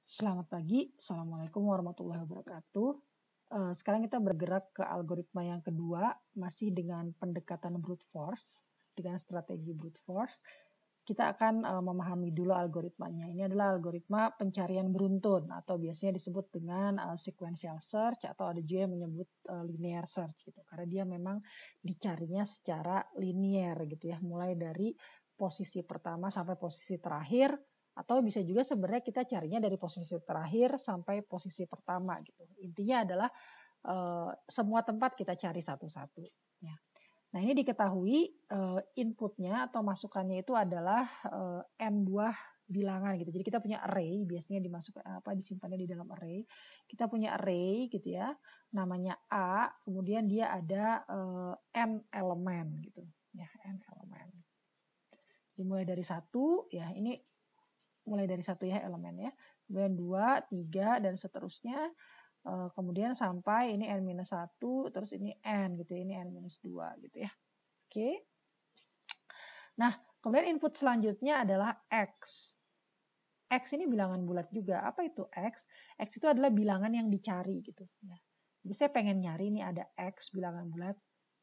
Selamat pagi, Assalamualaikum warahmatullahi wabarakatuh. Sekarang kita bergerak ke algoritma yang kedua, masih dengan pendekatan brute force, dengan strategi brute force. Kita akan memahami dulu algoritmanya. Ini adalah algoritma pencarian beruntun atau biasanya disebut dengan sequential search atau ada juga yang menyebut linear search gitu. Karena dia memang dicarinya secara linear gitu ya, mulai dari posisi pertama sampai posisi terakhir. Atau bisa juga sebenarnya kita carinya dari posisi terakhir sampai posisi pertama gitu. Intinya adalah semua tempat kita cari satu-satu. Ya. Nah ini diketahui inputnya atau masukannya itu adalah n buah bilangan gitu. Jadi kita punya array, biasanya disimpannya di dalam array. Kita punya array gitu ya, namanya A, kemudian dia ada n elemen gitu. Ya, n elemen. Dimulai dari 1, ya ini mulai dari 1 ya elemennya, kemudian 2, 3 dan seterusnya, kemudian sampai ini n-1, terus ini n gitu ya, ini n-2 gitu ya. Oke. Nah, kemudian input selanjutnya adalah x. X ini bilangan bulat juga. Apa itu x? X itu adalah bilangan yang dicari gitu ya. Jadi saya pengen nyari ini ada x bilangan bulat.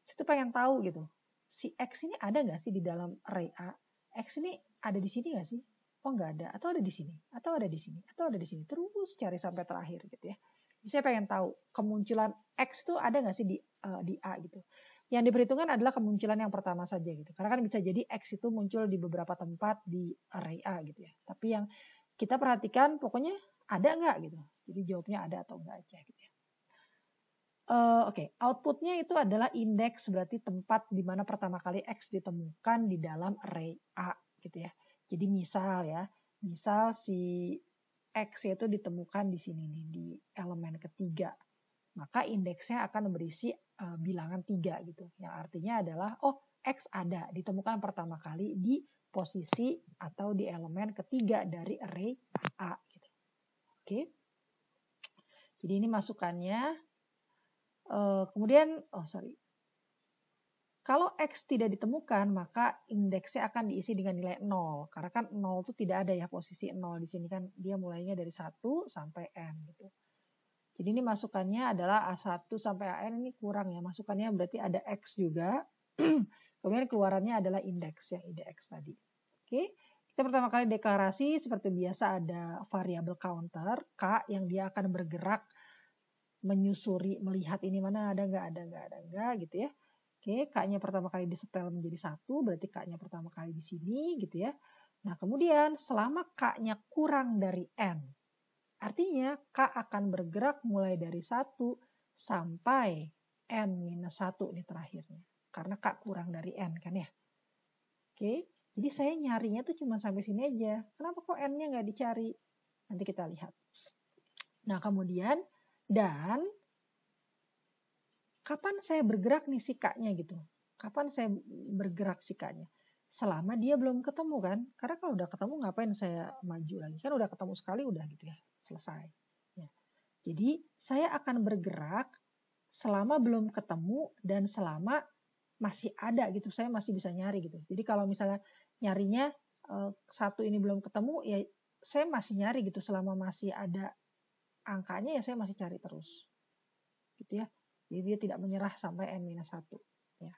Saya tuh pengen tahu gitu. Si x ini ada nggak sih di dalam array A? X ini ada di sini nggak sih? Oh nggak ada, atau ada di sini, atau ada di sini, atau ada di sini. Terus cari sampai terakhir gitu ya. Jadi saya pengen tahu kemunculan X itu ada nggak sih di A gitu. Yang diperhitungkan adalah kemunculan yang pertama saja gitu. Karena kan bisa jadi X itu muncul di beberapa tempat di array A gitu ya. Tapi yang kita perhatikan pokoknya ada nggak gitu. Jadi jawabnya ada atau enggak aja gitu ya. Oke, outputnya itu adalah indeks, berarti tempat di mana pertama kali X ditemukan di dalam array A gitu ya. Jadi misal ya, misal si X itu ditemukan di sini nih, di elemen ketiga. Maka indeksnya akan berisi bilangan 3 gitu. Yang artinya adalah, oh X ada, ditemukan pertama kali di posisi atau di elemen ketiga dari array A gitu. Oke. Jadi ini masukannya. Kemudian, kalau X tidak ditemukan, maka indeksnya akan diisi dengan nilai 0. Karena kan 0 itu tidak ada ya, posisi 0 di sini kan dia mulainya dari 1 sampai N gitu. Jadi ini masukannya adalah A1 sampai AN ini kurang ya. Masukannya berarti ada X juga. Kemudian keluarannya adalah indeks ya, IDX tadi. Oke. Kita pertama kali deklarasi seperti biasa ada variabel counter K yang dia akan bergerak menyusuri, melihat ini mana ada nggak gitu ya. Oke, K-nya pertama kali disetel menjadi 1, berarti K-nya pertama kali di sini gitu ya. Nah, kemudian selama K-nya kurang dari N, artinya K akan bergerak mulai dari 1 sampai N-1 nih terakhirnya. Karena K kurang dari N kan ya. Oke, jadi saya nyarinya tuh cuma sampai sini aja. Kenapa kok N-nya nggak dicari? Nanti kita lihat. Nah, kemudian dan kapan saya bergerak nih si K-nya gitu. Kapan saya bergerak si K-nya? Selama dia belum ketemu kan. Karena kalau udah ketemu ngapain saya maju lagi. Kan udah ketemu sekali udah gitu ya. Selesai. Ya. Jadi saya akan bergerak selama belum ketemu dan selama masih ada gitu. Saya masih bisa nyari gitu. Jadi kalau misalnya nyarinya satu ini belum ketemu ya saya masih nyari gitu. Selama masih ada angkanya ya saya masih cari terus. Gitu ya. Jadi dia tidak menyerah sampai N-1 ya.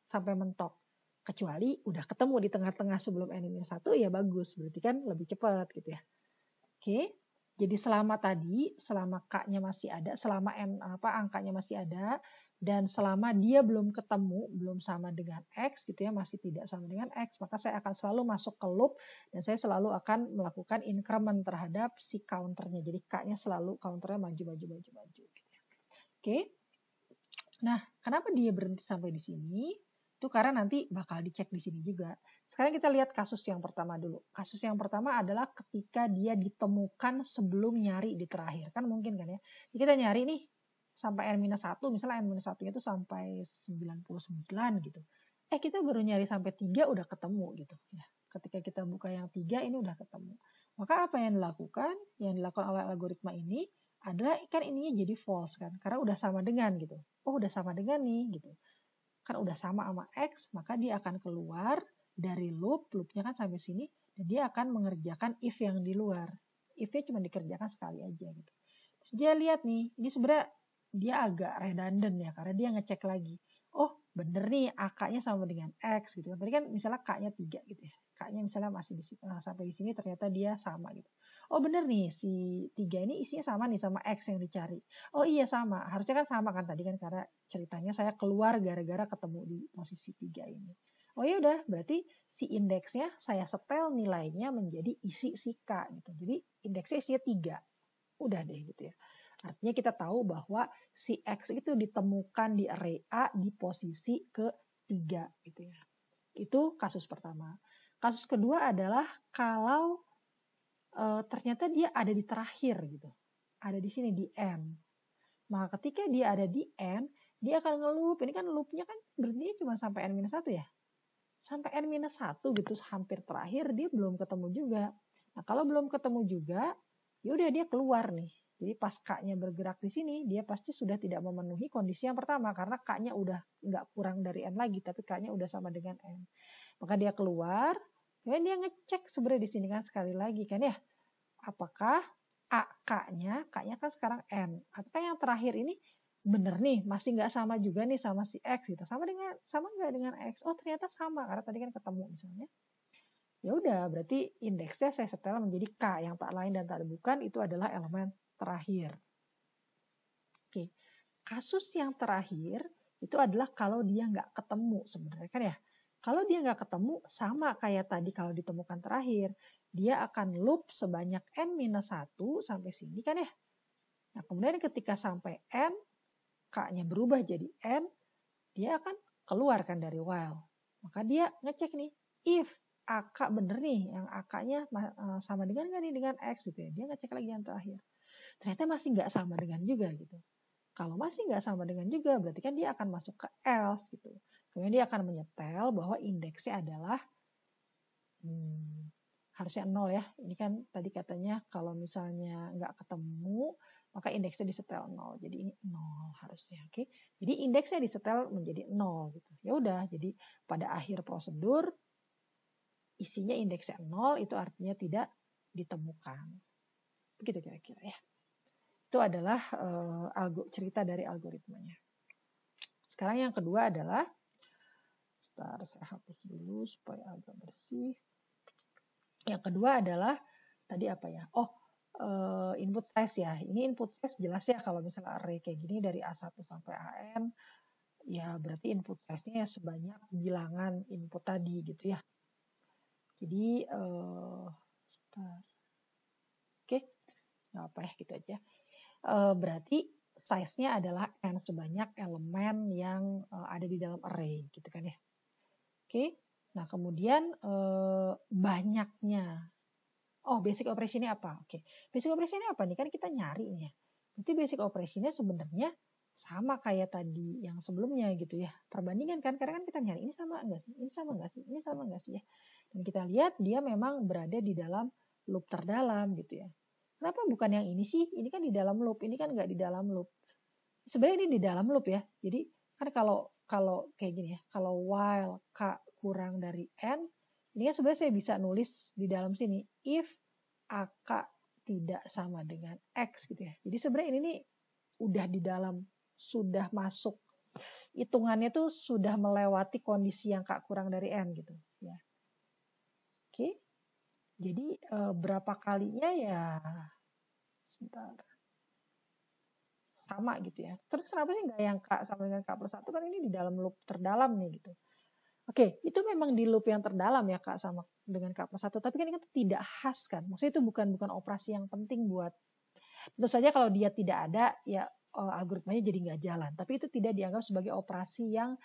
Sampai mentok. Kecuali udah ketemu di tengah-tengah sebelum N-1 ya bagus, berarti kan lebih cepat gitu ya. Oke. Jadi selama tadi, selama K-nya masih ada, selama angkanya masih ada dan selama dia belum ketemu, belum sama dengan X gitu ya, masih tidak sama dengan X, maka saya akan selalu masuk ke loop dan saya selalu akan melakukan increment terhadap si counternya. Jadi K-nya selalu counternya maju gitu ya. Oke. Nah, kenapa dia berhenti sampai di sini? Itu karena nanti bakal dicek di sini juga. Sekarang kita lihat kasus yang pertama dulu. Kasus yang pertama adalah ketika dia ditemukan sebelum nyari di terakhir. Kan mungkin kan ya. Jadi kita nyari nih sampai N-1, misalnya N-1 itu sampai 99 gitu. Kita baru nyari sampai 3 udah ketemu gitu. Ya. Ketika kita buka yang 3 ini udah ketemu. Maka apa yang dilakukan? Yang dilakukan oleh algoritma ini adalah kan ininya jadi false kan. Karena udah sama dengan gitu. Oh udah sama dengan nih gitu. Kan udah sama X, maka dia akan keluar dari loopnya kan sampai sini, dan dia akan mengerjakan if yang di luar. if-nya cuma dikerjakan sekali aja gitu. Terus dia lihat nih, ini sebenarnya dia agak redundant ya, karena dia ngecek lagi. Oh bener nih AK-nya sama dengan X gitu. Tadi kan misalnya K-nya 3 gitu ya. K-nya misalnya masih sampai di sini ternyata dia sama gitu. Oh bener nih si 3 ini isinya sama nih sama X yang dicari. Oh iya sama, harusnya kan sama kan tadi kan karena ceritanya saya keluar gara-gara ketemu di posisi 3 ini. Oh ya udah, berarti si indeksnya saya setel nilainya menjadi isi si K gitu. Jadi indeksnya isinya 3. Udah deh gitu ya. Artinya kita tahu bahwa si X itu ditemukan di array A di posisi ke-3 gitu ya. Itu kasus pertama. Kasus kedua adalah kalau ternyata dia ada di terakhir gitu. Ada di sini di N. Maka ketika dia ada di N, dia akan nge-loop. Ini kan loopnya kan berhenti cuma sampai N-1 ya. Sampai N-1 gitu hampir terakhir dia belum ketemu juga. Nah kalau belum ketemu juga, ya udah dia keluar nih. Jadi pas K-nya bergerak di sini, dia pasti sudah tidak memenuhi kondisi yang pertama. Karena K-nya udah nggak kurang dari N lagi, tapi K-nya udah sama dengan N. Maka dia keluar, kemudian dia ngecek sebenarnya di sini kan sekali lagi kan ya. Apakah K-nya kan sekarang N. Apakah yang terakhir ini bener nih, masih nggak sama juga nih sama si X gitu. Sama nggak dengan X? Oh ternyata sama, karena tadi kan ketemu misalnya. Ya udah, berarti indeksnya saya setel menjadi K yang tak lain dan tak bukan itu adalah elemen terakhir. Oke, kasus yang terakhir itu adalah kalau dia nggak ketemu sebenarnya kan ya. Kalau dia nggak ketemu sama kayak tadi kalau ditemukan terakhir, dia akan loop sebanyak N-1 sampai sini kan ya. Nah kemudian ketika sampai N, K-nya berubah jadi N, dia akan keluarkan dari while. Maka dia ngecek nih, if AK bener nih, yang AK-nya sama dengan nggak nih dengan X gitu ya. Dia ngecek lagi yang terakhir. Ternyata masih nggak sama dengan juga gitu. Kalau masih nggak sama dengan juga, berarti kan dia akan masuk ke else gitu. Kemudian dia akan menyetel bahwa indeksnya adalah harusnya 0 ya. Ini kan tadi katanya kalau misalnya nggak ketemu, maka indeksnya disetel 0. Jadi ini 0 harusnya. Oke. Jadi indeksnya disetel menjadi 0 gitu. Ya udah, jadi pada akhir prosedur isinya indeksnya 0 itu artinya tidak ditemukan. Begitu kira-kira ya. Itu adalah cerita dari algoritmanya. Sekarang yang kedua adalah, sebentar saya hapus dulu supaya agak bersih. Yang kedua adalah tadi apa ya? Input size ya. Ini input size jelas ya kalau misalnya array kayak gini dari A1 sampai AN, ya berarti input size-nya sebanyak bilangan input tadi gitu ya. Jadi oke, nggak apa ya gitu aja. Berarti size-nya adalah n sebanyak elemen yang ada di dalam array gitu kan ya. Oke. Nah, kemudian banyaknya. Oh, basic operation-nya apa? Oke. Basic operation-nya apa nih? Kan kita nyari nih ya. Berarti basic operation-nya sebenarnya sama kayak tadi yang sebelumnya gitu ya. Perbandingan kan, karena kan kita nyari ini sama enggak sih? Ini sama enggak sih? Ini sama enggak sih ya? Dan kita lihat dia memang berada di dalam loop terdalam gitu ya. Kenapa bukan yang ini sih? Ini kan di dalam loop, ini kan enggak di dalam loop. Sebenarnya ini di dalam loop ya. Jadi kan kalau kayak gini ya, kalau while K kurang dari N, ini kan sebenarnya saya bisa nulis di dalam sini, if AK tidak sama dengan X gitu ya. Jadi sebenarnya ini nih udah di dalam, sudah masuk. Hitungannya tuh sudah melewati kondisi yang K kurang dari N gitu. Ya. Oke. Jadi berapa kalinya ya, sebentar. Sama gitu ya. Terus kenapa sih nggak yang K sama dengan K+1 kan ini di dalam loop terdalam nih gitu. Oke, itu memang di loop yang terdalam ya Kak sama dengan K+1, tapi kan itu tidak khas kan. Maksudnya itu bukan operasi yang penting buat. Tentu saja kalau dia tidak ada ya algoritmanya jadi nggak jalan. Tapi itu tidak dianggap sebagai operasi yang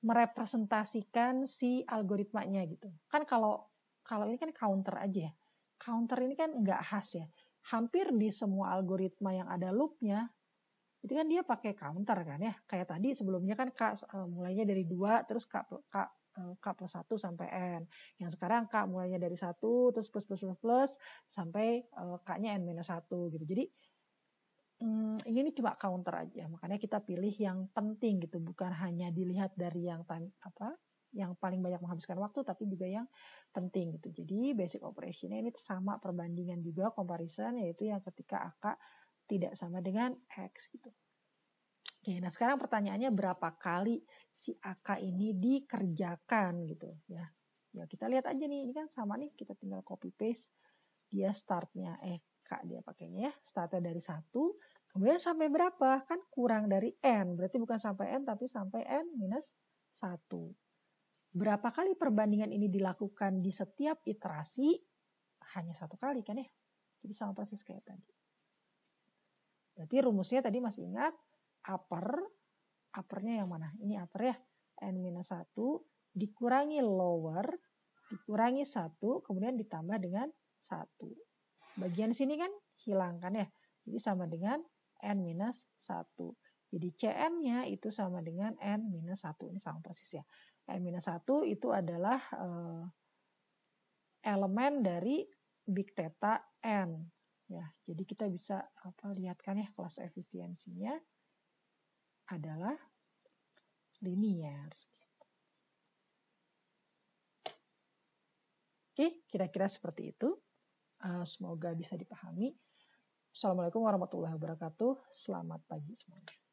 merepresentasikan si algoritmanya gitu. Kan kalau ini kan counter aja ya. Counter ini kan nggak khas ya. Hampir di semua algoritma yang ada loopnya itu kan dia pakai counter kan ya. Kayak tadi sebelumnya kan mulainya dari 2 terus K+1 sampai N. Yang sekarang K mulainya dari 1 terus plus sampai K-nya N-1 gitu. Jadi ini cuma counter aja. Makanya kita pilih yang penting gitu, bukan hanya dilihat dari yang yang paling banyak menghabiskan waktu tapi juga yang penting gitu. Jadi basic operation-nya ini sama perbandingan juga comparison, yaitu yang ketika AK tidak sama dengan X gitu. Oke, nah sekarang pertanyaannya berapa kali si AK ini dikerjakan gitu ya. Ya kita lihat aja nih, ini kan sama nih, kita tinggal copy paste. Dia startnya K dia pakainya ya, startnya dari 1, kemudian sampai berapa? Kan kurang dari N, berarti bukan sampai N tapi sampai N minus 1. Berapa kali perbandingan ini dilakukan di setiap iterasi? Hanya 1 kali kan ya. Jadi sama persis kayak tadi. Berarti rumusnya tadi masih ingat, uppernya yang mana? Ini upper ya, N-1 dikurangi lower, dikurangi 1, kemudian ditambah dengan 1. Bagian sini kan hilang kan ya. Jadi sama dengan N-1. Jadi Cn-nya itu sama dengan N-1. Ini sama persis ya. N-1 itu adalah elemen dari big theta N. Ya, jadi kita bisa lihatkan ya, kelas efisiensinya adalah linear. Oke, kira-kira seperti itu. Semoga bisa dipahami. Assalamualaikum warahmatullahi wabarakatuh. Selamat pagi semuanya.